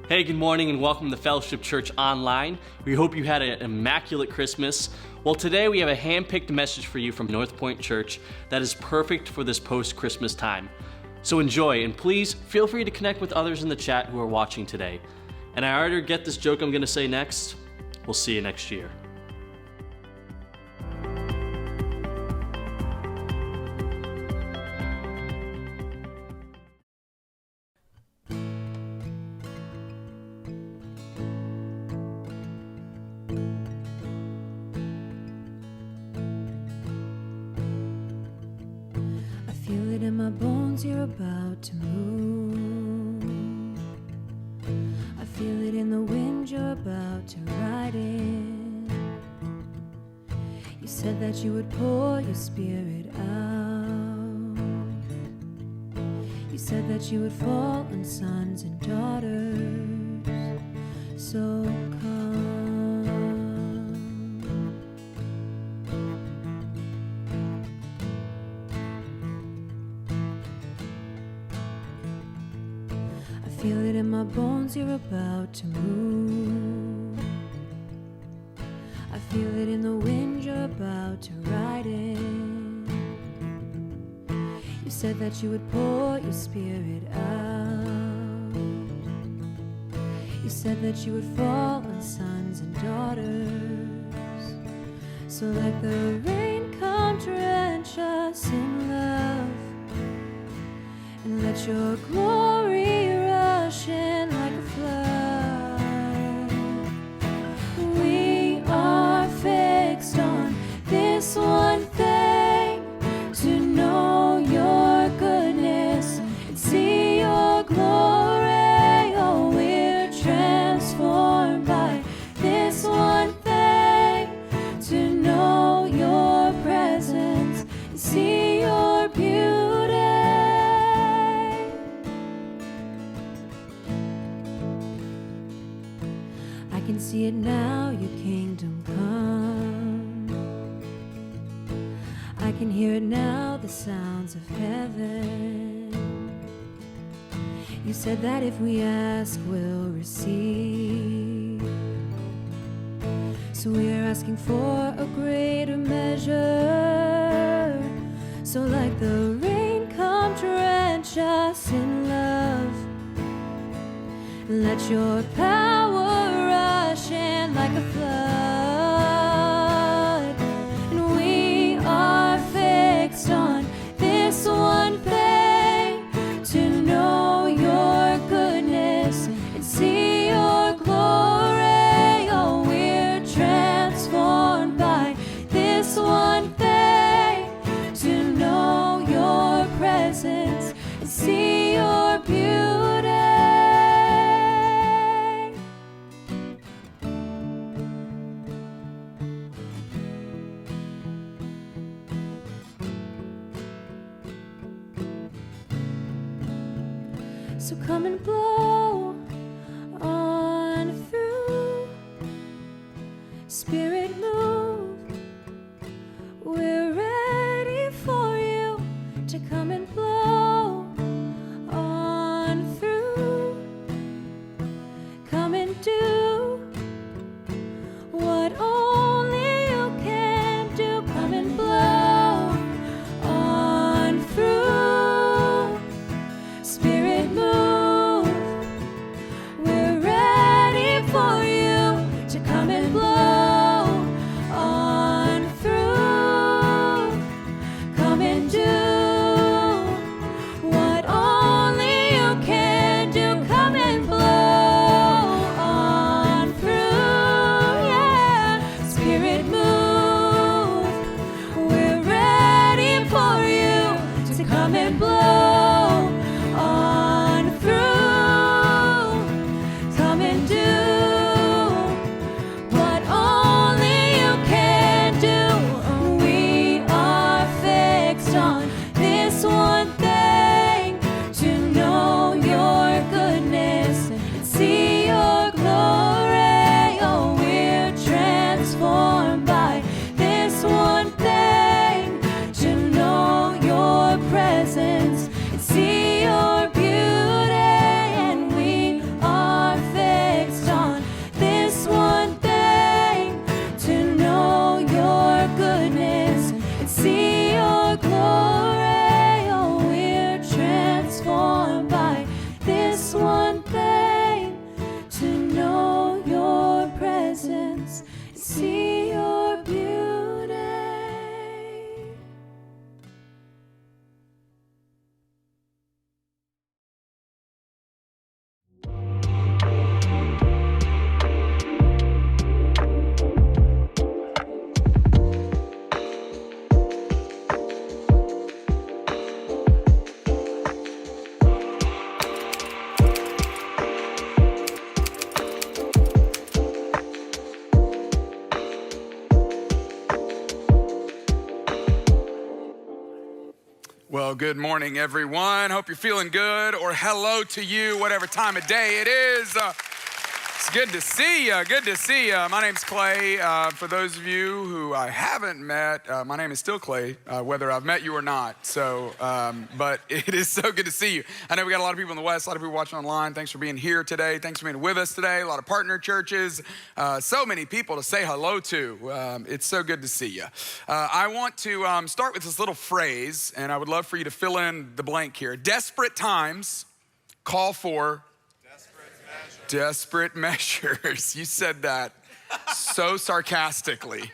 Hey, good morning and welcome to Fellowship Church Online. We hope you had an immaculate Christmas. Well, today we have a hand-picked message for you from North Point Church that is perfect for this post-Christmas time. So enjoy, and please feel free to connect with others in the chat who are watching today. And I already get this joke I'm going to say next. We'll see you next year. Feel it in my bones, you're about to move. I feel it in the wind, you're about to ride in. You said that you would pour your spirit out. You said that you would fall on sons and daughters. So come. I feel it in my bones, you're about to move. I feel it in the wind, you're about to ride in. You said that you would pour your spirit out. You said that you would fall on sons and daughters. So let the rain come drench us in love, and let your glory rush in like a flood. We are fixed on this one thing, to know your goodness and see your glory. Oh, we're transformed by this one thing, to know your presence and see your beauty. I can see it now, your kingdom come. I can hear it now, the sounds of heaven. You said that if we ask, we'll receive. So we are asking for a greater measure. So like the rain, come drench us in love. Let your power rush in like a flood. And we are fixed on this one thing, to know your goodness and see your glory. Oh, we're transformed by this one thing, to know your presence and see your beauty. So come and blow on through, Spirit move. We're ready for you to come and blow on through. Come and do what only you can do. Come and blow on through, Spirit move. Well, good morning, everyone. Hope you're feeling good, or hello to you, whatever time of day it is. It's good to see you. Good to see you. My name's Clay. For those of you who I haven't met, my name is still Clay, whether I've met you or not. So, but it is so good to see you. I know we got a lot of people in the West, a lot of people watching online. Thanks for being here today. Thanks for being with us today. A lot of partner churches, so many people to say hello to. It's so good to see you. I want to start with this little phrase, and I would love for you to fill in the blank here. Desperate times call for desperate measures. You said that so sarcastically.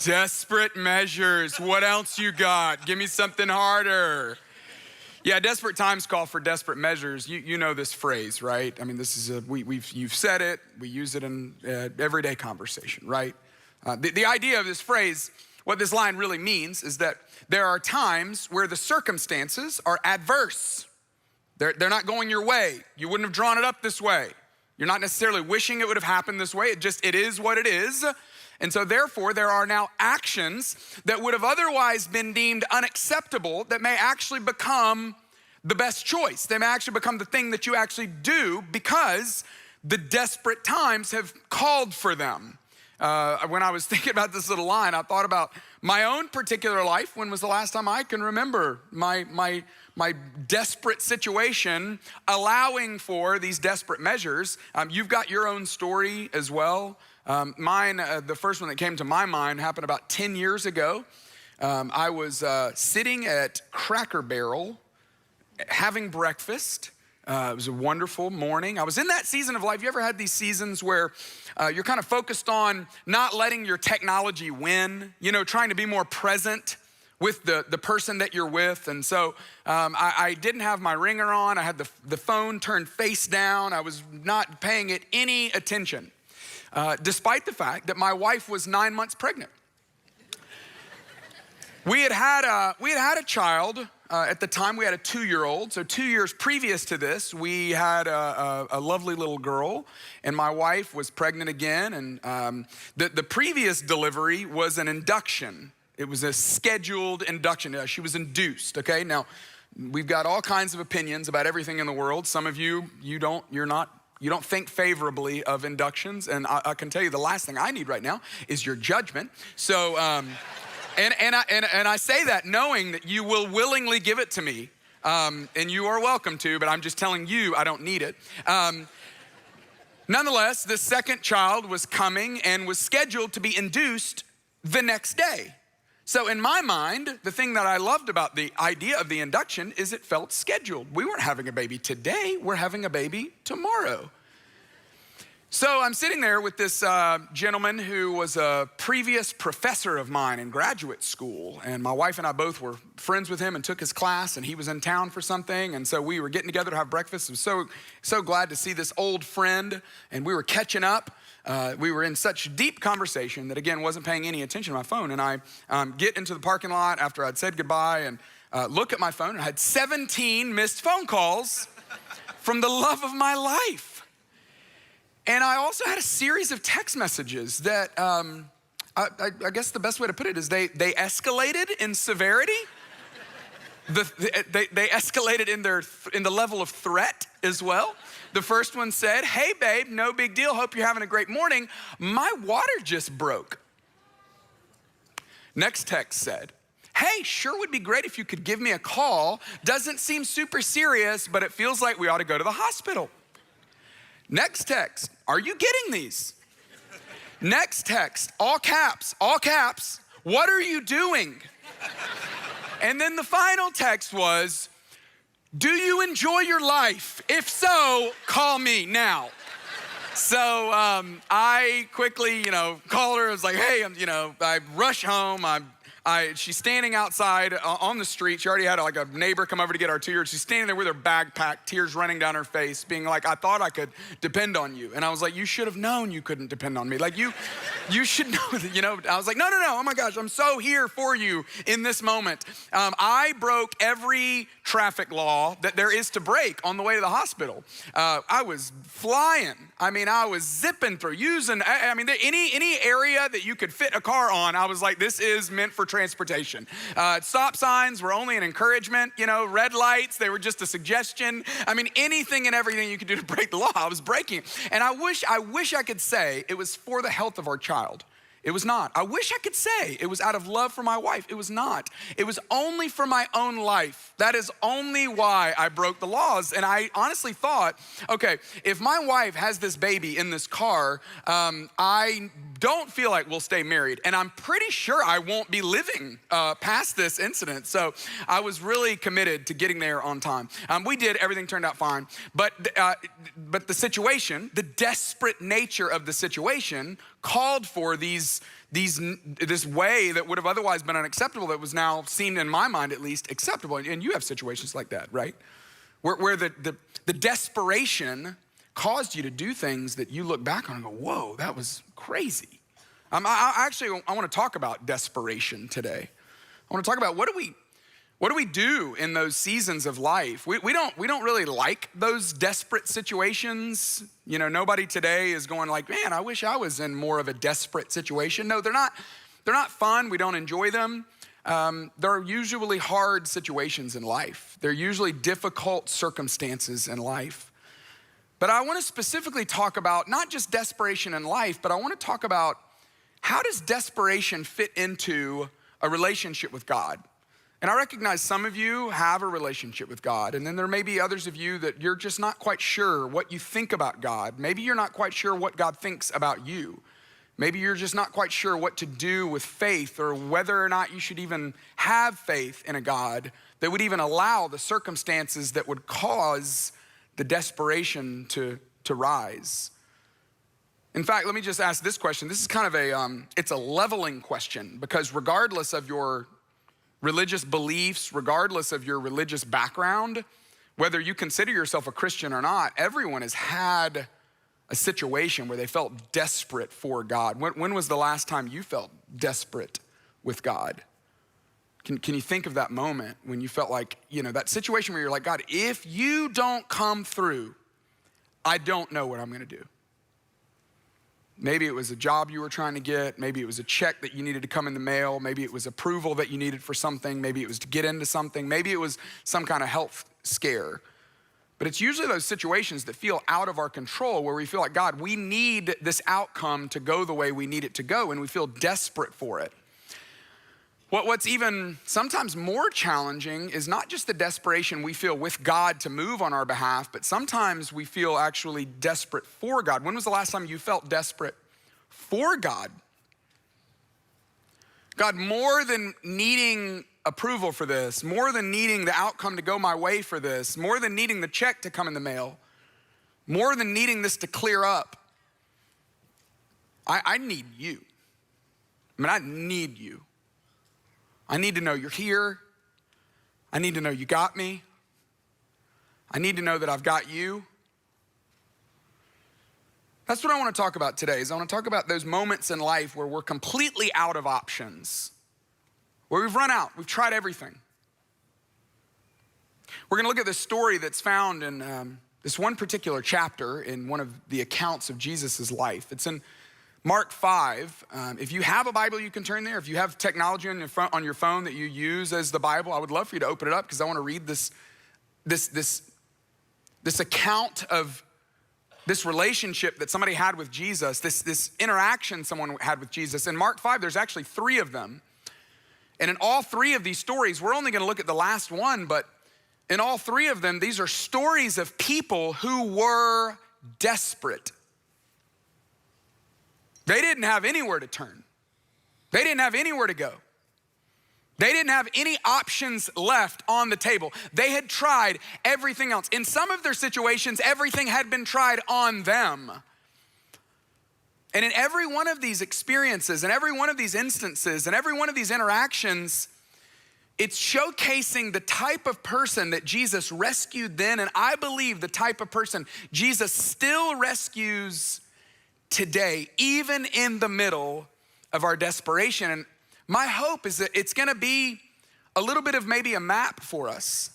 Desperate measures. What else you got? Give me something harder. Yeah, desperate times call for desperate measures. You know this phrase, right? I mean, this is you've said it. We use it in everyday conversation, right? The idea of this phrase, what this line really means, is that there are times where the circumstances are adverse. They're not going your way. You wouldn't have drawn it up this way. You're not necessarily wishing it would have happened this way. It is what it is. And so therefore, there are now actions that would have otherwise been deemed unacceptable that may actually become the best choice. They may actually become the thing that you actually do because the desperate times have called for them. When I was thinking about this little line, I thought about my own particular life. When was the last time I can remember my desperate situation allowing for these desperate measures? You've got your own story as well. Mine, the first one that came to my mind happened about 10 years ago. I was sitting at Cracker Barrel having breakfast. It was a wonderful morning. I was in that season of life. You ever had these seasons where you're kind of focused on not letting your technology win, trying to be more present with the person that you're with? And so I didn't have my ringer on. I had the phone turned face down. I was not paying it any attention, despite the fact that my wife was 9 months pregnant. We had a child. At the time, we had a 2-year-old. So 2 years previous to this, we had a lovely little girl, and my wife was pregnant again. And the previous delivery was an induction. It was a scheduled induction. She was induced, okay? Now, we've got all kinds of opinions about everything in the world. Some of you don't think favorably of inductions. And I can tell you the last thing I need right now is your judgment. So, And I say that knowing that you will willingly give it to me, and you are welcome to, but I'm just telling you I don't need it. Nonetheless, the second child was coming and was scheduled to be induced the next day. So in my mind, the thing that I loved about the idea of the induction is it felt scheduled. We weren't having a baby today, we're having a baby tomorrow. So I'm sitting there with this gentleman who was a previous professor of mine in graduate school. And my wife and I both were friends with him and took his class, and he was in town for something. And so we were getting together to have breakfast. I was so glad to see this old friend, and we were catching up. We were in such deep conversation that, again, wasn't paying any attention to my phone. And I get into the parking lot after I'd said goodbye and look at my phone, and I had 17 missed phone calls from the love of my life. And I also had a series of text messages that I guess the best way to put it is they escalated in severity. They escalated in the level of threat as well. The first one said, "Hey babe, no big deal. Hope you're having a great morning. My water just broke." Next text said, "Hey, sure would be great if you could give me a call. Doesn't seem super serious, but it feels like we ought to go to the hospital." Next text, "Are you getting these?" Next text, all caps, "What are you doing?" And then the final text was, "Do you enjoy your life? If so, call me now." So I quickly, called her. I was like, "Hey, I rush home. She's standing outside on the street. She already had like a neighbor come over to get our 2-year-old. She's standing there with her bag packed, tears running down her face, being like, "I thought I could depend on you." And I was like, "You should have known you couldn't depend on me. Like you should know that, I was like, no. Oh my gosh, I'm so here for you in this moment. I broke every traffic law that there is to break on the way to the hospital. I was flying. I was zipping through, using, any area that you could fit a car on, I was like, this is meant for transportation. Stop signs were only an encouragement, red lights, they were just a suggestion. Anything and everything you could do to break the law, I was breaking. And I wish I could say it was for the health of our child. It was not. I wish I could say it was out of love for my wife. It was not. It was only for my own life. That is only why I broke the laws. And I honestly thought, okay, if my wife has this baby in this car, I don't feel like we'll stay married. And I'm pretty sure I won't be living past this incident. So I was really committed to getting there on time. We did, everything turned out fine. But the situation, the desperate nature of the situation called for this way that would have otherwise been unacceptable that was now seemed in my mind at least acceptable. And you have situations like that, right? Where the desperation caused you to do things that you look back on and go, whoa, that was crazy. I want to talk about desperation today. I want to talk about what do we do in those seasons of life? We don't really like those desperate situations. Nobody today is going like, man, I wish I was in more of a desperate situation. No, they're not fun. We don't enjoy them. They're usually hard situations in life. They're usually difficult circumstances in life. But I want to specifically talk about not just desperation in life, but I want to talk about how does desperation fit into a relationship with God? And I recognize some of you have a relationship with God, and then there may be others of you that you're just not quite sure what you think about God. Maybe you're not quite sure what God thinks about you. Maybe you're just not quite sure what to do with faith or whether or not you should even have faith in a God that would even allow the circumstances that would cause the desperation to rise. In fact, let me just ask this question. This is kind of it's a leveling question, because regardless of your religious beliefs, regardless of your religious background, whether you consider yourself a Christian or not, everyone has had a situation where they felt desperate for God. When was the last time you felt desperate with God? Can you think of that moment when you felt like, that situation where you're like, God, if you don't come through, I don't know what I'm gonna do. Maybe it was a job you were trying to get. Maybe it was a check that you needed to come in the mail. Maybe it was approval that you needed for something. Maybe it was to get into something. Maybe it was some kind of health scare. But it's usually those situations that feel out of our control where we feel like, God, we need this outcome to go the way we need it to go, and we feel desperate for it. What's even sometimes more challenging is not just the desperation we feel with God to move on our behalf, but sometimes we feel actually desperate for God. When was the last time you felt desperate for God? God, more than needing approval for this, more than needing the outcome to go my way for this, more than needing the check to come in the mail, more than needing this to clear up, I need you. I need you. I need to know you're here. I need to know you got me. I need to know that I've got you. That's what I want to talk about today. I want to talk about those moments in life where we're completely out of options, where we've run out, we've tried everything. We're going to look at this story that's found in this one particular chapter in one of the accounts of Jesus' life. It's in Mark 5, if you have a Bible, you can turn there. If you have technology on your phone that you use as the Bible, I would love for you to open it up, because I want to read this account of this relationship that somebody had with Jesus, this interaction someone had with Jesus. In Mark 5, there's actually 3 of them. And in all 3 of these stories, we're only going to look at the last one, but in all 3 of them, these are stories of people who were desperate. They didn't have anywhere to turn. They didn't have anywhere to go. They didn't have any options left on the table. They had tried everything else. In some of their situations, everything had been tried on them. And in every one of these experiences, and every one of these instances, and every one of these interactions, it's showcasing the type of person that Jesus rescued then, and I believe the type of person Jesus still rescues today, even in the middle of our desperation. And my hope is that it's gonna be a little bit of maybe a map for us.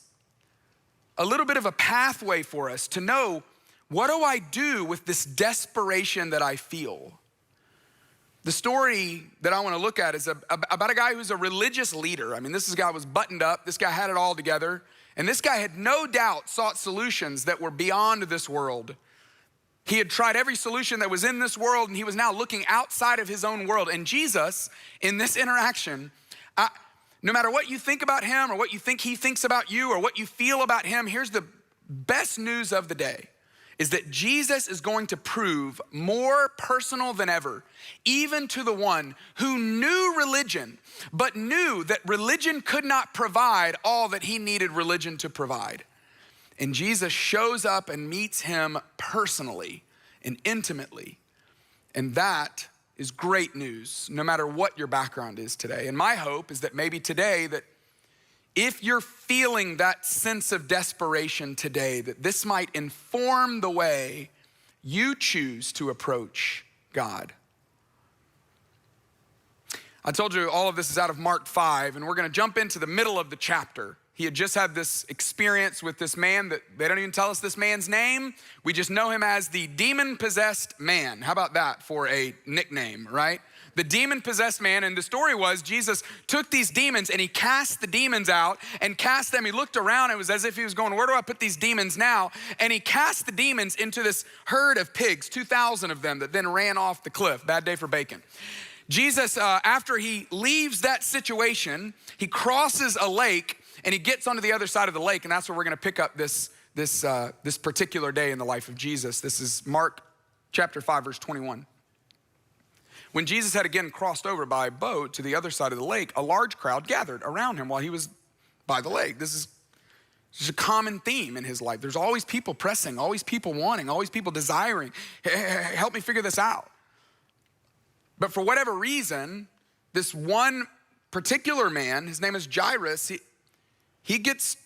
a little bit of a pathway for us to know, what do I do with this desperation that I feel? The story that I want to look at is about a guy who's a religious leader. I mean, this guy was buttoned up. This guy had it all together. And this guy had no doubt sought solutions that were beyond this world. He had tried every solution that was in this world, and he was now looking outside of his own world. And Jesus, in this interaction, no matter what you think about him or what you think he thinks about you or what you feel about him, here's the best news of the day, is that Jesus is going to prove more personal than ever, even to the one who knew religion, but knew that religion could not provide all that he needed religion to provide. And Jesus shows up and meets him personally and intimately. And that is great news, no matter what your background is today. And my hope is that maybe today, that if you're feeling that sense of desperation today, that this might inform the way you choose to approach God. I told you all of this is out of Mark 5, and we're gonna jump into the middle of the chapter. He had just had this experience with this man that they don't even tell us this man's name. We just know him as the demon-possessed man. How about that for a nickname, right? The demon-possessed man, and the story was Jesus took these demons and he cast the demons out and cast them. He looked around, it was as if he was going, where do I put these demons now? And he cast the demons into this herd of pigs, 2,000 of them, that then ran off the cliff. Bad day for bacon. Jesus, after he leaves that situation, he crosses a lake and he gets onto the other side of the lake, and that's where we're gonna pick up this particular day in the life of Jesus. This is Mark chapter 5, verse 21. When Jesus had again crossed over by boat to the other side of the lake, a large crowd gathered around him while he was by the lake. This is a common theme in his life. There's always people pressing, always people wanting, always people desiring. Hey, help me figure this out. But for whatever reason, this one particular man, his name is Jairus, he gets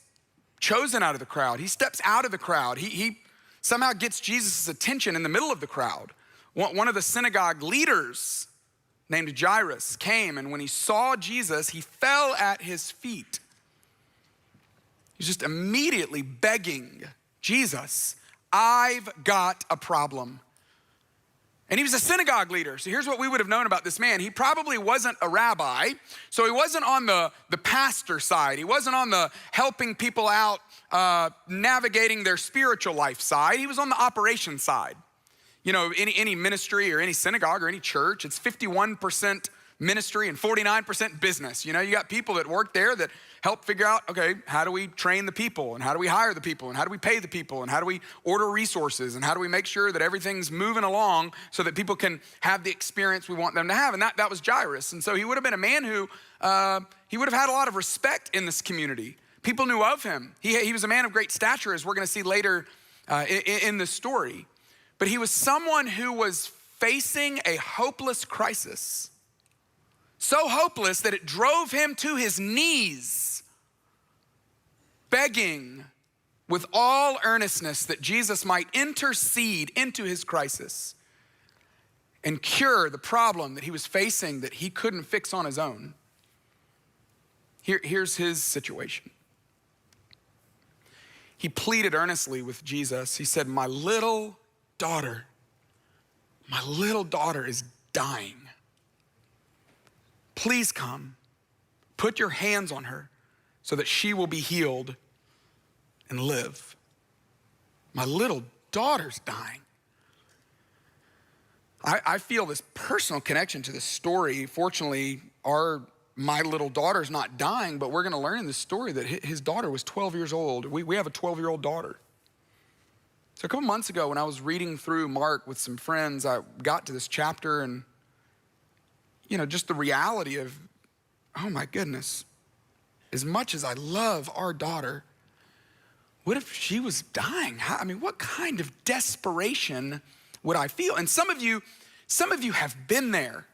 chosen out of the crowd. He steps out of the crowd. He somehow gets Jesus' attention in the middle of the crowd. One of the synagogue leaders named Jairus came, and when he saw Jesus, he fell at his feet. He's just immediately begging Jesus, I've got a problem. And he was a synagogue leader. So here's what we would have known about this man. He probably wasn't a rabbi, so he wasn't on the pastor side. He wasn't on the helping people out, navigating their spiritual life side. He was on the operation side. You know, any ministry or any synagogue or any church, it's 51% ministry and 49% business. You know, you got people that work there that help figure out, okay, how do we train the people, and how do we hire the people, and how do we pay the people, and how do we order resources, and how do we make sure that everything's moving along so that people can have the experience we want them to have. And that was Jairus. And so he would have been a man who, he would have had a lot of respect in this community. People knew of him. He was a man of great stature, as we're gonna see later in the story. But he was someone who was facing a hopeless crisis. So hopeless that it drove him to his knees, begging with all earnestness that Jesus might intercede into his crisis and cure the problem that he was facing that he couldn't fix on his own. Here's his situation. He pleaded earnestly with Jesus. He said, my little daughter is dying. Please come, put your hands on her so that she will be healed and live. My little daughter's dying. I feel this personal connection to this story. Fortunately, my little daughter's not dying, but we're gonna learn in this story that his daughter was 12 years old. We have a 12-year-old daughter. So a couple months ago when I was reading through Mark with some friends, I got to this chapter and, you know, just the reality of, oh my goodness, as much as I love our daughter, what if she was dying? What kind of desperation would I feel? And some of you have been there.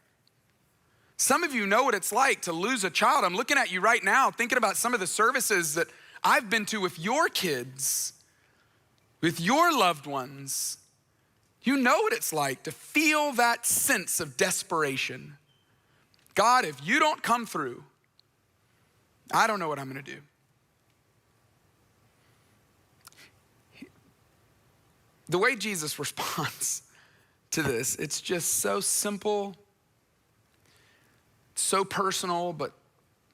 Some of you know what it's like to lose a child. I'm looking at you right now, thinking about some of the services that I've been to with your kids, with your loved ones. You know what it's like to feel that sense of desperation. God, if you don't come through, I don't know what I'm gonna do. the way Jesus responds to this, it's just so simple, so personal, but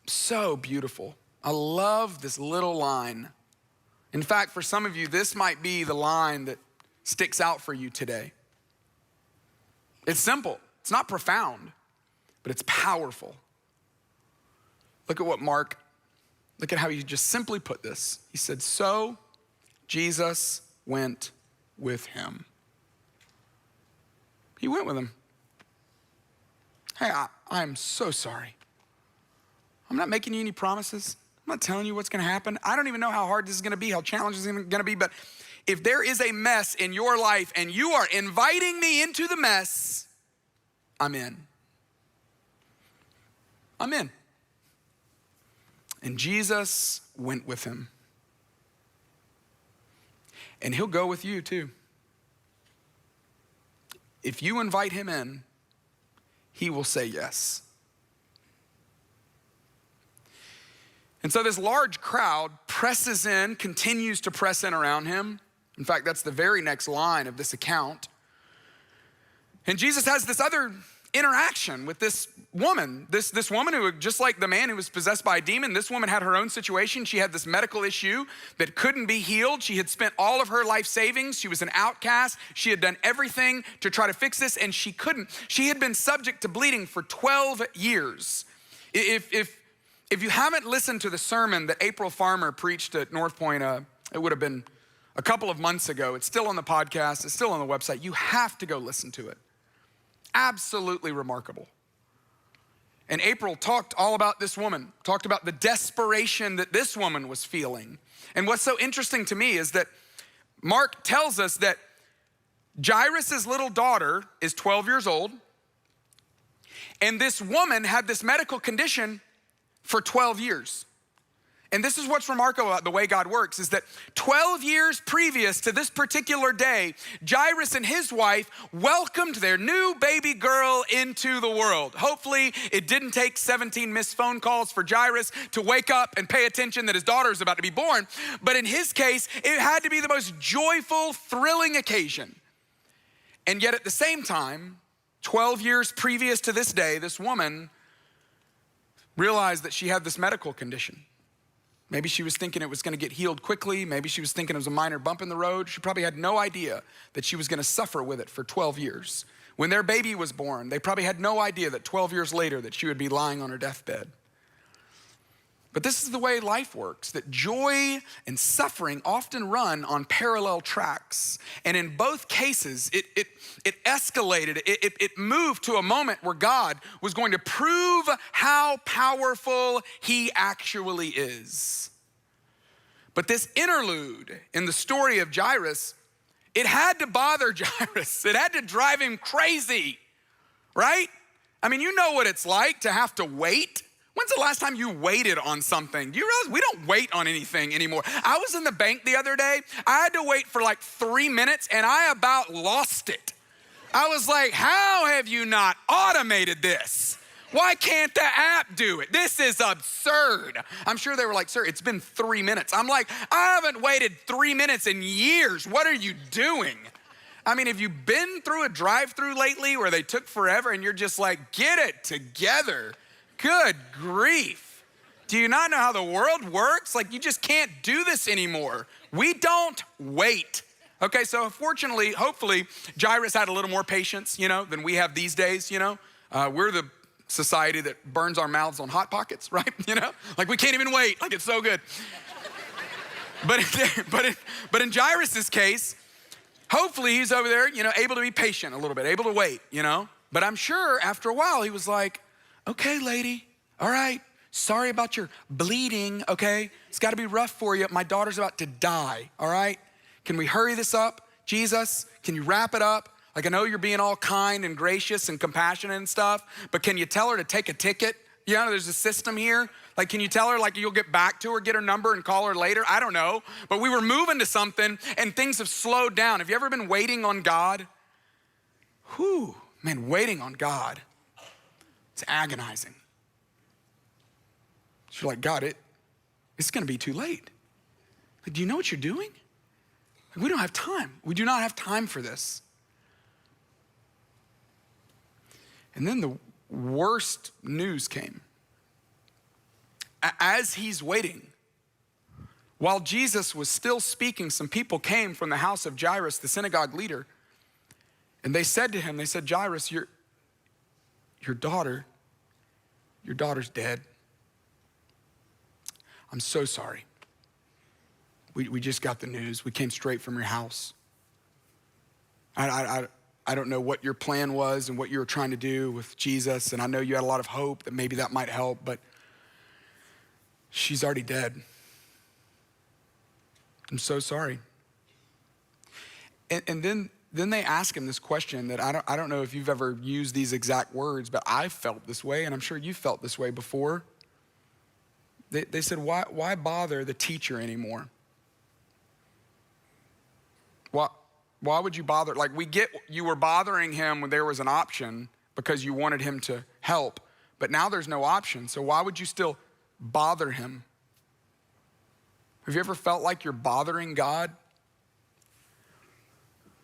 so beautiful. I love this little line. In fact, for some of you, this might be the line that sticks out for you today. It's simple. It's not profound, but it's powerful. Look at how he just simply put this. He said, so Jesus went with him. He went with him. Hey, I'm so sorry. I'm not making you any promises. I'm not telling you what's gonna happen. I don't even know how hard this is gonna be, how challenging this is gonna be, but if there is a mess in your life and you are inviting me into the mess, I'm in. I'm in. And Jesus went with him. And he'll go with you too. If you invite him in, he will say yes. And so this large crowd presses in, continues to press in around him. In fact, that's the very next line of this account. And Jesus has this other interaction with this woman, this woman who, just like the man who was possessed by a demon, this woman had her own situation. She had this medical issue that couldn't be healed. She had spent all of her life savings. She was an outcast. She had done everything to try to fix this, and she couldn't. She had been subject to bleeding for 12 years. If you haven't listened to the sermon that April Farmer preached at North Point, it would have been a couple of months ago. It's still on the podcast. It's still on the website. You have to go listen to it. Absolutely remarkable. And April talked all about this woman, talked about the desperation that this woman was feeling. And what's so interesting to me is that Mark tells us that Jairus' little daughter is 12 years old, and this woman had this medical condition for 12 years. And this is what's remarkable about the way God works, is that 12 years previous to this particular day, Jairus and his wife welcomed their new baby girl into the world. Hopefully, it didn't take 17 missed phone calls for Jairus to wake up and pay attention that his daughter is about to be born. But in his case, it had to be the most joyful, thrilling occasion. And yet at the same time, 12 years previous to this day, this woman realized that she had this medical condition. Maybe she was thinking it was gonna get healed quickly. Maybe she was thinking it was a minor bump in the road. She probably had no idea that she was gonna suffer with it for 12 years. When their baby was born, they probably had no idea that 12 years later that she would be lying on her deathbed. But this is the way life works, that joy and suffering often run on parallel tracks. And in both cases, it escalated, it moved to a moment where God was going to prove how powerful he actually is. But this interlude in the story of Jairus, it had to bother Jairus. It had to drive him crazy, right? I mean, you know what it's like to have to wait. When's the last time you waited on something? Do you realize we don't wait on anything anymore? I was in the bank the other day. I had to wait for like 3 minutes and I about lost it. I was like, how have you not automated this? Why can't the app do it? This is absurd. I'm sure they were like, sir, it's been 3 minutes. I'm like, I haven't waited 3 minutes in years. What are you doing? I mean, have you been through a drive-through lately where they took forever and you're just like, get it together? Good grief. Do you not know how the world works? Like, you just can't do this anymore. We don't wait. Okay, so fortunately, hopefully, Jairus had a little more patience, than we have these days, We're the society that burns our mouths on Hot Pockets, right? Like we can't even wait, like it's so good. But in Jairus' case, hopefully he's over there, able to be patient a little bit, able to wait, But I'm sure after a while he was like, okay, lady, all right, sorry about your bleeding, okay? It's gotta be rough for you. My daughter's about to die, all right? Can we hurry this up? Jesus, can you wrap it up? Like, I know you're being all kind and gracious and compassionate and stuff, but can you tell her to take a ticket? There's a system here. Like, can you tell her, like, you'll get back to her, get her number and call her later? I don't know. But we were moving to something and things have slowed down. Have you ever been waiting on God? Whew, man, waiting on God. It's agonizing. You're like, God, it's gonna be too late. Like, do you know what you're doing? We don't have time. We do not have time for this. And then the worst news came. As he's waiting, while Jesus was still speaking, some people came from the house of Jairus, the synagogue leader, and they said to him, they said, Jairus, your daughter's dead. I'm so sorry. We just got the news. We came straight from your house. I don't know what your plan was and what you were trying to do with Jesus, and I know you had a lot of hope that maybe that might help, but she's already dead. I'm so sorry. And then they ask him this question that I don't know if you've ever used these exact words, but I've felt this way, and I'm sure you felt this way before. They said, why bother the teacher anymore? Why would you bother? Like, we get you were bothering him when there was an option because you wanted him to help, but now there's no option, so why would you still bother him? Have you ever felt like you're bothering God?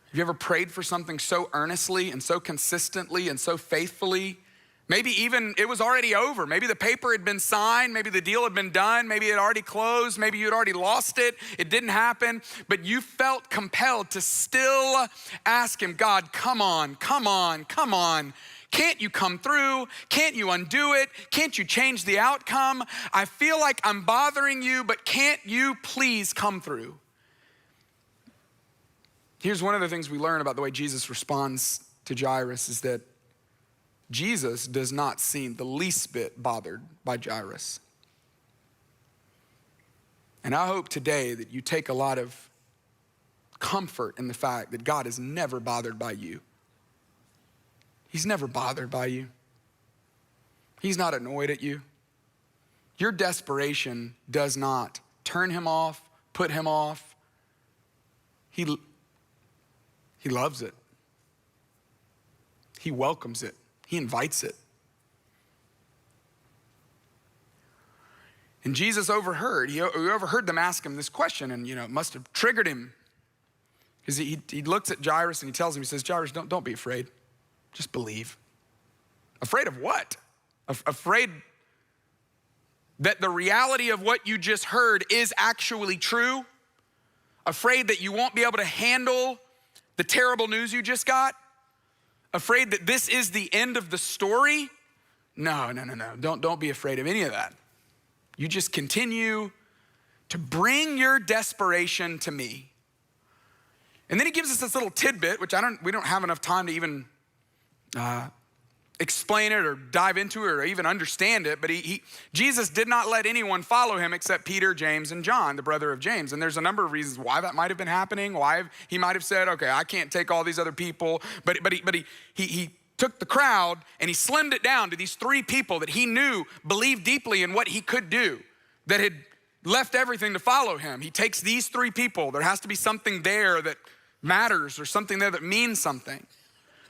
Have you ever prayed for something so earnestly and so consistently and so faithfully? Maybe even it was already over. Maybe the paper had been signed. Maybe the deal had been done. Maybe it had already closed. Maybe you had already lost it. It didn't happen. But you felt compelled to still ask him, God, come on, come on, come on. Can't you come through? Can't you undo it? Can't you change the outcome? I feel like I'm bothering you, but can't you please come through? Here's one of the things we learn about the way Jesus responds to Jairus is that Jesus does not seem the least bit bothered by Jairus. And I hope today that you take a lot of comfort in the fact that God is never bothered by you. He's never bothered by you. He's not annoyed at you. Your desperation does not turn him off, put him off. He loves it. He welcomes it. He invites it. And Jesus overheard. He overheard them ask him this question, and it must have triggered him. Because he looks at Jairus and he tells him, he says, Jairus, don't be afraid. Just believe. Afraid of what? Afraid that the reality of what you just heard is actually true? Afraid that you won't be able to handle the terrible news you just got? Afraid that this is the end of the story? No. Don't be afraid of any of that. You just continue to bring your desperation to me. And then he gives us this little tidbit, which we don't have enough time to even explain it or dive into it or even understand it, but Jesus did not let anyone follow him except Peter, James, and John, the brother of James. And there's a number of reasons why that might have been happening, why he might have said, okay, I can't take all these other people, but he took the crowd and he slimmed it down to these three people that he knew believed deeply in what he could do, that had left everything to follow him. He takes these three people. There has to be something there that matters or something there that means something.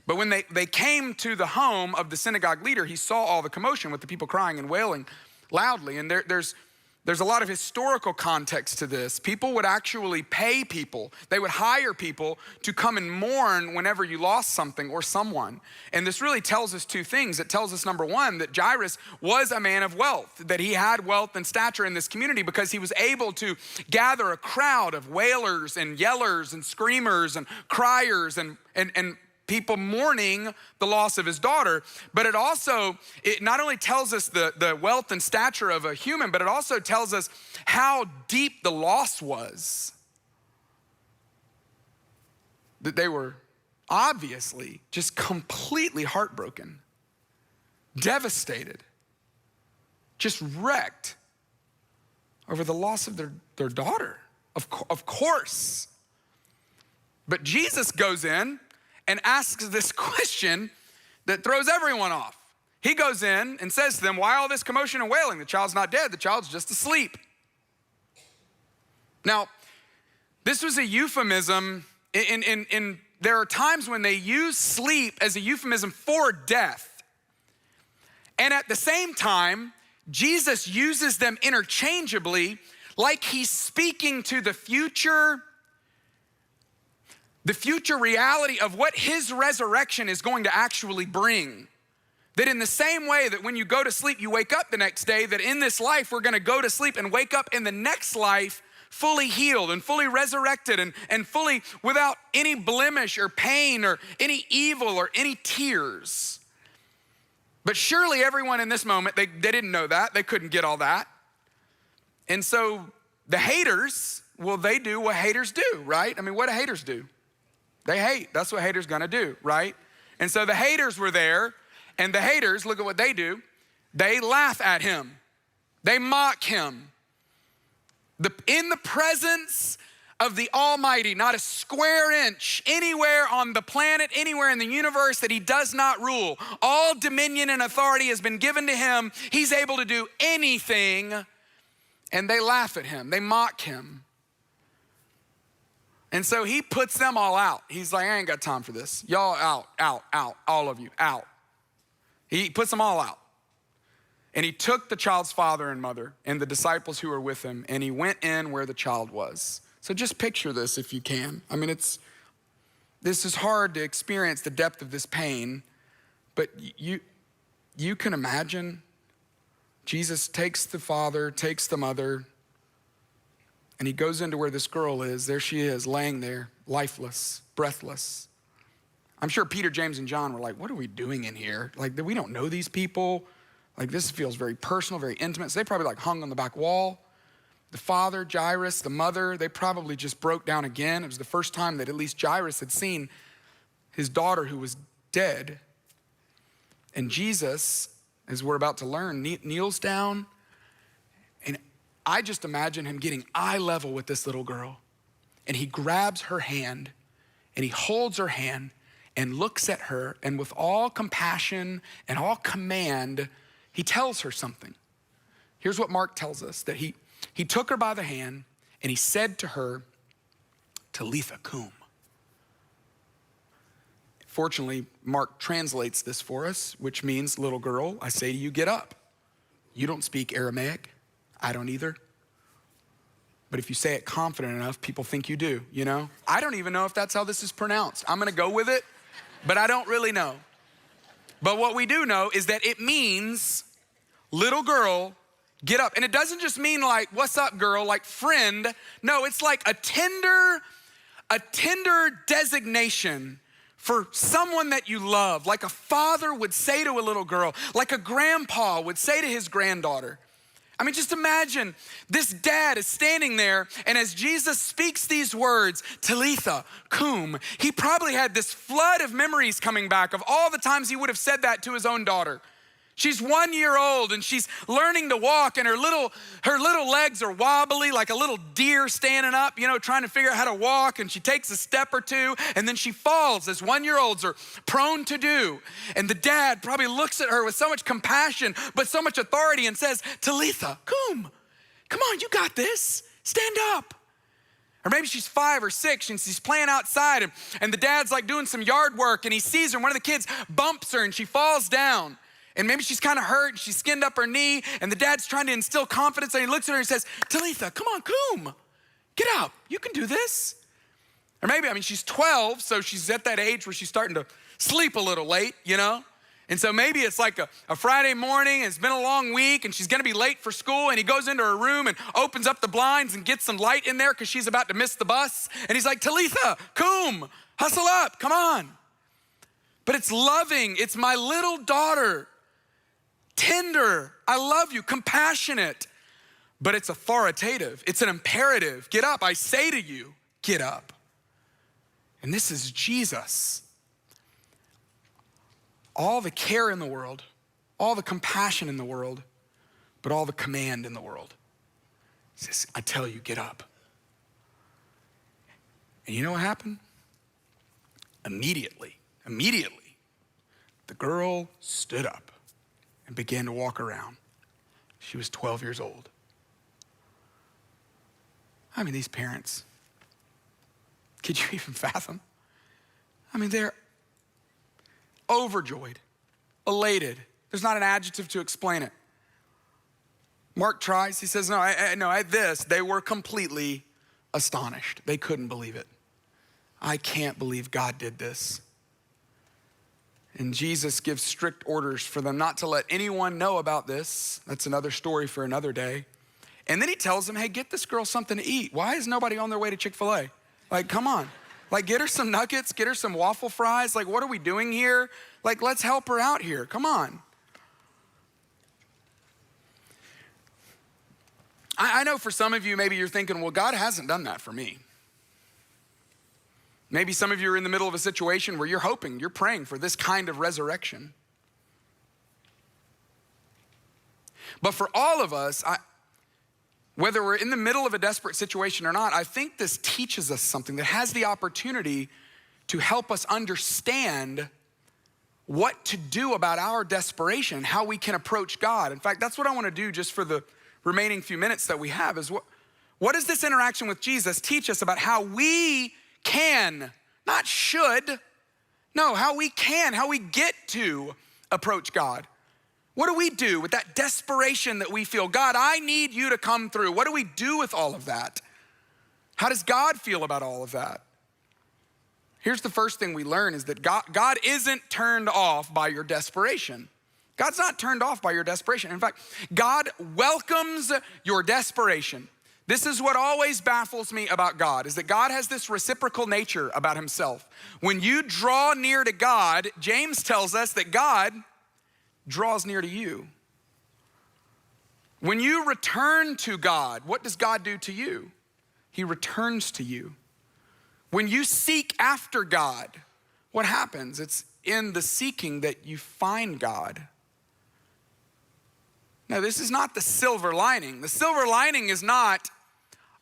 But when they came to the home of the synagogue leader, he saw all the commotion with the people crying and wailing loudly. And there's a lot of historical context to this. People would actually pay people. They would hire people to come and mourn whenever you lost something or someone. And this really tells us two things. It tells us, number one, that Jairus was a man of wealth, that he had wealth and stature in this community because he was able to gather a crowd of wailers and yellers and screamers and criers and people mourning the loss of his daughter. But it not only tells us the wealth and stature of a human, but it also tells us how deep the loss was. That they were obviously just completely heartbroken, devastated, just wrecked over the loss of their daughter, of course. But Jesus goes in and asks this question that throws everyone off. He goes in and says to them, why all this commotion and wailing? The child's not dead, the child's just asleep. Now, this was a euphemism. There are times when they use sleep as a euphemism for death. And at the same time, Jesus uses them interchangeably, like he's speaking to the future the future reality of what his resurrection is going to actually bring. That in the same way that when you go to sleep, you wake up the next day, that in this life, we're gonna go to sleep and wake up in the next life fully healed and fully resurrected and fully without any blemish or pain or any evil or any tears. But surely everyone in this moment, they didn't know that. They couldn't get all that. And so the haters, well, they do what haters do, right? I mean, what do haters do? They hate. That's what haters gonna do, right? And so the haters were there, and the haters, look at what they do. They laugh at him. They mock him. In the presence of the Almighty, not a square inch anywhere on the planet, anywhere in the universe that he does not rule. All dominion and authority has been given to him. He's able to do anything, and they laugh at him. They mock him. And so he puts them all out. He's like, I ain't got time for this. Y'all out, all of you, out. He puts them all out. And he took the child's father and mother and the disciples who were with him, and he went in where the child was. So just picture this if you can. I mean, this is hard to experience the depth of this pain, but you can imagine Jesus takes the father, takes the mother, and he goes into where this girl is. There she is, laying there, lifeless, breathless. I'm sure Peter, James, and John were like, what are we doing in here? Like, we don't know these people. Like, this feels very personal, very intimate. So they probably like hung on the back wall. The father, Jairus, the mother, they probably just broke down again. It was the first time that at least Jairus had seen his daughter who was dead. And Jesus, as we're about to learn, kneels down. And I just imagine him getting eye level with this little girl. And he grabs her hand and he holds her hand and looks at her, and with all compassion and all command, he tells her something. Here's what Mark tells us, that he took her by the hand and he said to her, Talitha cum. Fortunately, Mark translates this for us, which means, little girl, I say to you, get up. You don't speak Aramaic. I don't either. But if you say it confident enough, people think you do, you know? I don't even know if that's how this is pronounced. I'm gonna go with it, but I don't really know. But what we do know is that it means, little girl, get up. And it doesn't just mean like, what's up, girl, like friend. No, it's like a tender designation for someone that you love, like a father would say to a little girl, like a grandpa would say to his granddaughter. I mean, just imagine this dad is standing there, and as Jesus speaks these words, Talitha cum, he probably had this flood of memories coming back of all the times he would have said that to his own daughter. She's 1 year old and she's learning to walk, and her little legs are wobbly like a little deer standing up, you know, trying to figure out how to walk, and she takes a step or two and then she falls, as 1 year olds are prone to do. And the dad probably looks at her with so much compassion but so much authority and says, Talitha cum, come on, you got this, stand up. Or maybe she's 5 or 6 and she's playing outside, and the dad's like doing some yard work, and he sees her and one of the kids bumps her and she falls down. And maybe she's kind of hurt and she's skinned up her knee, and the dad's trying to instill confidence, and he looks at her and says, Talitha, come on, cum, get up, you can do this. Or maybe, she's 12, so she's at that age where she's starting to sleep a little late, you know? And so maybe it's like a Friday morning, and it's been a long week, and she's gonna be late for school, and he goes into her room and opens up the blinds and gets some light in there because she's about to miss the bus. And he's like, Talitha, cum, hustle up, come on. But it's loving, it's my little daughter. Tender, I love you, compassionate, but it's authoritative. It's an imperative. Get up, I say to you, get up. And this is Jesus. All the care in the world, all the compassion in the world, but all the command in the world. He says, I tell you, get up. And you know what happened? Immediately, the girl stood up and began to walk around. She was 12 years old. These parents, could you even fathom? They're overjoyed, elated. There's not an adjective to explain it. Mark tries, he says, at this, they were completely astonished. They couldn't believe it. I can't believe God did this. And Jesus gives strict orders for them not to let anyone know about this. That's another story for another day. And then he tells them, hey, get this girl something to eat. Why is nobody on their way to Chick-fil-A? Like, come on. Like, get her some nuggets, get her some waffle fries. Like, what are we doing here? Like, let's help her out here. Come on. I know for some of you, maybe you're thinking, well, God hasn't done that for me. Maybe some of you are in the middle of a situation where you're hoping, you're praying for this kind of resurrection. But for all of us, whether we're in the middle of a desperate situation or not, I think this teaches us something that has the opportunity to help us understand what to do about our desperation, how we can approach God. In fact, that's what I want to do just for the remaining few minutes that we have is what does this interaction with Jesus teach us about how we can, not should, no, how we can, how we get to approach God. What do we do with that desperation that we feel? God, I need you to come through. What do we do with all of that? How does God feel about all of that? Here's the first thing we learn is that God isn't turned off by your desperation. God's not turned off by your desperation. In fact, God welcomes your desperation. This is what always baffles me about God, is that God has this reciprocal nature about himself. When you draw near to God, James tells us that God draws near to you. When you return to God, what does God do to you? He returns to you. When you seek after God, what happens? It's in the seeking that you find God. Now, this is not the silver lining. The silver lining is not,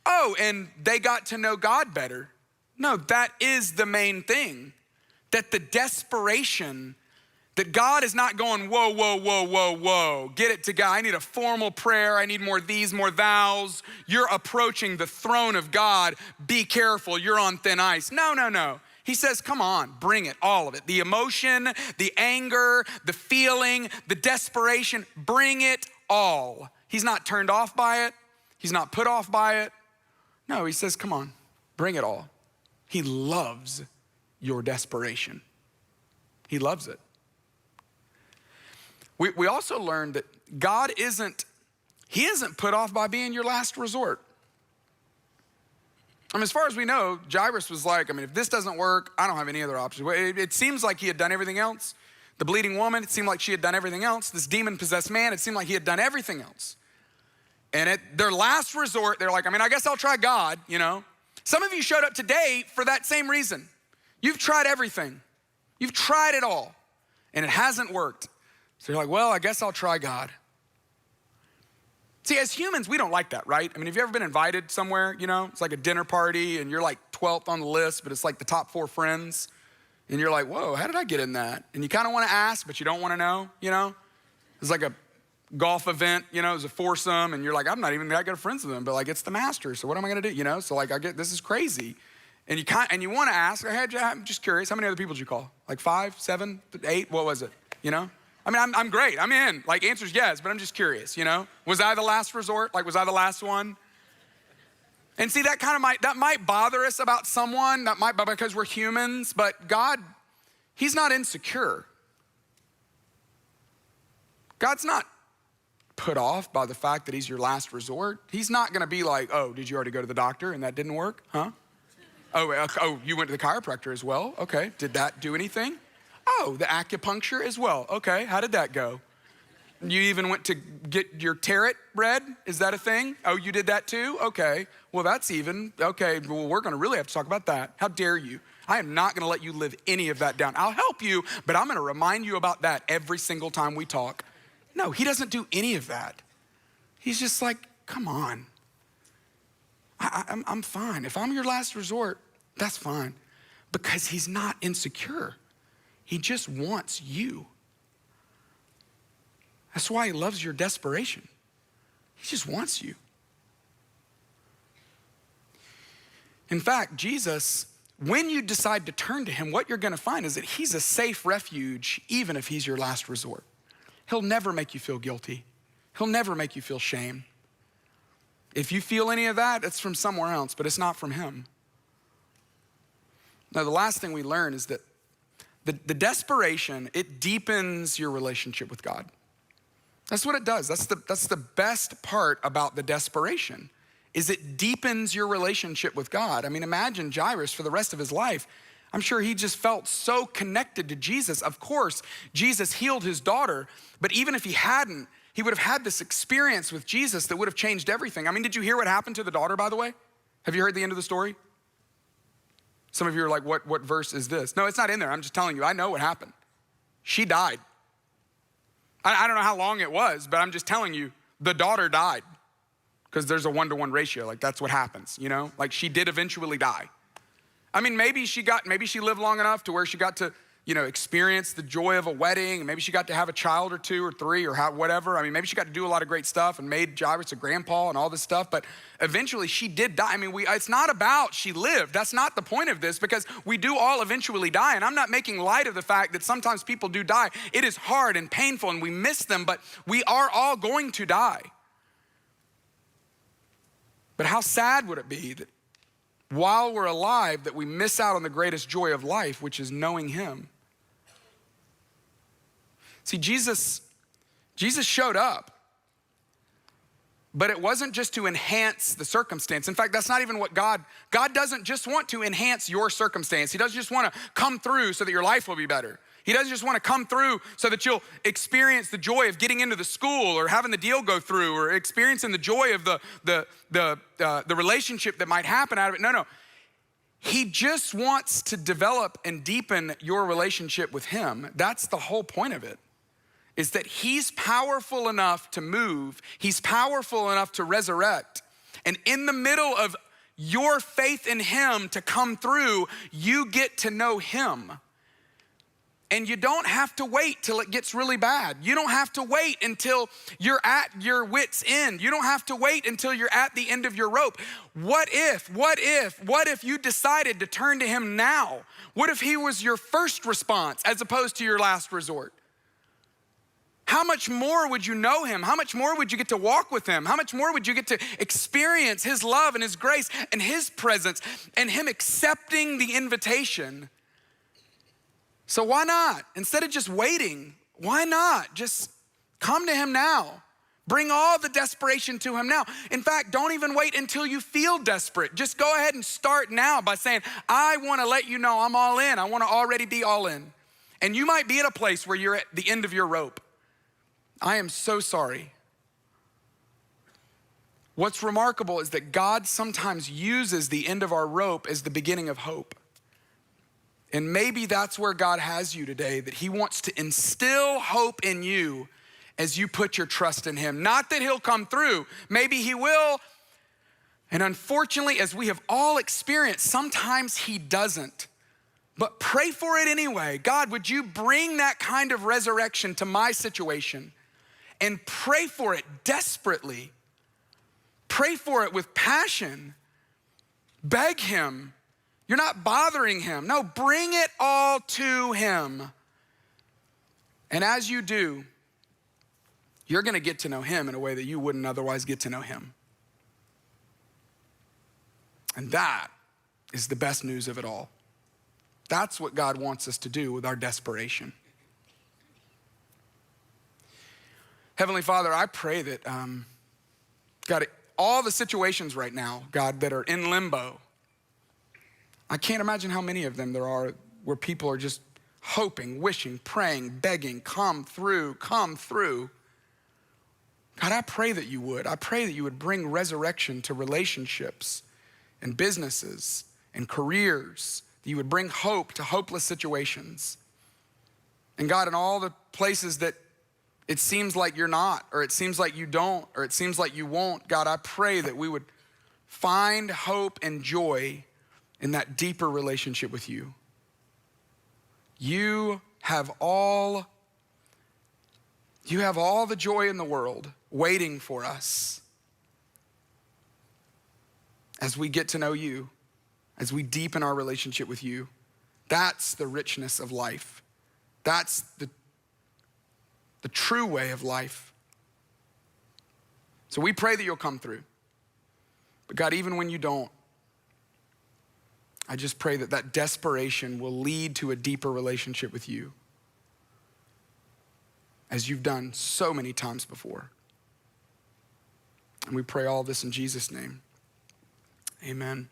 oh, and they got to know God better. No, that is the main thing. That the desperation, that God is not going, whoa, whoa, whoa, whoa, whoa. Get it to God. I need a formal prayer. I need more these, more thous. You're approaching the throne of God. Be careful. You're on thin ice. No, no, no. He says, come on, bring it, all of it. The emotion, the anger, the feeling, the desperation, bring it all. He's not turned off by it. He's not put off by it. No, he says, come on, bring it all. He loves your desperation. He loves it. We also learned that God isn't put off by being your last resort. I mean, as far as we know, Jairus was like, if this doesn't work, I don't have any other options. It seems like he had done everything else. The bleeding woman, it seemed like she had done everything else. This demon-possessed man, it seemed like he had done everything else. And at their last resort, they're like, I guess I'll try God, you know. Some of you showed up today for that same reason. You've tried everything. You've tried it all, and it hasn't worked. So you're like, well, I guess I'll try God. See, as humans, we don't like that, right? Have you ever been invited somewhere, you know? It's like a dinner party, and you're like 12th on the list, but it's like the top 4 friends. And you're like, whoa, how did I get in that? And you kind of want to ask, but you don't want to know, you know? It's like a golf event, you know, it's a foursome, and you're like, I'm not even that good of friends with them, but like, it's the master, so what am I gonna do, you know? So like, this is crazy. And you want to ask, I'm just curious, how many other people did you call? Like 5, 7, 8, what was it, you know? I'm great, I'm in. Like, answer's yes, but I'm just curious, you know? Was I the last resort? Like, was I the last one? And see, that might bother us about someone, that might, because we're humans, but God, he's not insecure. God's not put off by the fact that he's your last resort. He's not gonna be like, oh, did you already go to the doctor and that didn't work? Huh? Oh, you went to the chiropractor as well? Okay, did that do anything? Oh, the acupuncture as well. Okay, how did that go? You even went to get your tarot read? Is that a thing? Oh, you did that too? Okay, well okay, well we're gonna really have to talk about that. How dare you? I am not gonna let you live any of that down. I'll help you, but I'm gonna remind you about that every single time we talk. No, he doesn't do any of that. He's just like, come on. I'm fine. If I'm your last resort, that's fine. Because he's not insecure. He just wants you. That's why he loves your desperation. He just wants you. In fact, Jesus, when you decide to turn to him, what you're gonna find is that he's a safe refuge, even if he's your last resort. He'll never make you feel guilty. He'll never make you feel shame. If you feel any of that, it's from somewhere else, but it's not from him. Now, the last thing we learn is that the desperation, it deepens your relationship with God. That's what it does. That's the best part about the desperation, is it deepens your relationship with God. I mean, imagine Jairus for the rest of his life. I'm sure he just felt so connected to Jesus. Of course, Jesus healed his daughter, but even if he hadn't, he would have had this experience with Jesus that would have changed everything. I mean, did you hear what happened to the daughter, by the way? Have you heard the end of the story? Some of you are like, what verse is this? No, it's not in there. I'm just telling you, I know what happened. She died. I don't know how long it was, but I'm just telling you, the daughter died. Because there's a 1-to-1 ratio, like that's what happens, you know? Like she did eventually die. I mean, maybe she lived long enough to where she got to, experience the joy of a wedding. Maybe she got to have a child or 2 or 3 or whatever. I mean, maybe she got to do a lot of great stuff and made Jairus a grandpa and all this stuff, but eventually she did die. I mean, it's not about she lived. That's not the point of this, because we do all eventually die. And I'm not making light of the fact that sometimes people do die. It is hard and painful and we miss them, but we are all going to die. But how sad would it be that while we're alive, that we miss out on the greatest joy of life, which is knowing him? See, Jesus showed up, but it wasn't just to enhance the circumstance. In fact, that's not even what God doesn't just want to enhance your circumstance. He doesn't just want to come through so that your life will be better. He doesn't just want to come through so that you'll experience the joy of getting into the school or having the deal go through or experiencing the joy of the relationship that might happen out of it. No. He just wants to develop and deepen your relationship with him. That's the whole point of it, is that he's powerful enough to move. He's powerful enough to resurrect. And in the middle of your faith in him to come through, you get to know him. And you don't have to wait till it gets really bad. You don't have to wait until you're at your wit's end. You don't have to wait until you're at the end of your rope. What if you decided to turn to him now? What if he was your first response as opposed to your last resort? How much more would you know him? How much more would you get to walk with him? How much more would you get to experience his love and his grace and his presence and him accepting the invitation? So why not? Instead of just waiting, why not just come to him now? Bring all the desperation to him now. In fact, don't even wait until you feel desperate. Just go ahead and start now by saying, I want to let you know I'm all in. I want to already be all in. And you might be at a place where you're at the end of your rope. I am so sorry. What's remarkable is that God sometimes uses the end of our rope as the beginning of hope. And maybe that's where God has you today, that he wants to instill hope in you as you put your trust in him. Not that he'll come through. Maybe he will. And unfortunately, as we have all experienced, sometimes he doesn't. But pray for it anyway. God, would you bring that kind of resurrection to my situation? And pray for it desperately. Pray for it with passion. Beg him. You're not bothering him. No, bring it all to him. And as you do, you're going to get to know him in a way that you wouldn't otherwise get to know him. And that is the best news of it all. That's what God wants us to do with our desperation. Heavenly Father, I pray that, God, all the situations right now, God, that are in limbo, I can't imagine how many of them there are where people are just hoping, wishing, praying, begging, come through. God, I pray that you would. I pray that you would bring resurrection to relationships and businesses and careers, that you would bring hope to hopeless situations. And God, in all the places that it seems like you're not, or it seems like you don't, or it seems like you won't, God, I pray that we would find hope and joy in that deeper relationship with you. You have all the joy in the world waiting for us as we get to know you, as we deepen our relationship with you. That's the richness of life. That's the true way of life. So we pray that you'll come through. But God, even when you don't, I just pray that that desperation will lead to a deeper relationship with you, as you've done so many times before. And we pray all this in Jesus' name. Amen.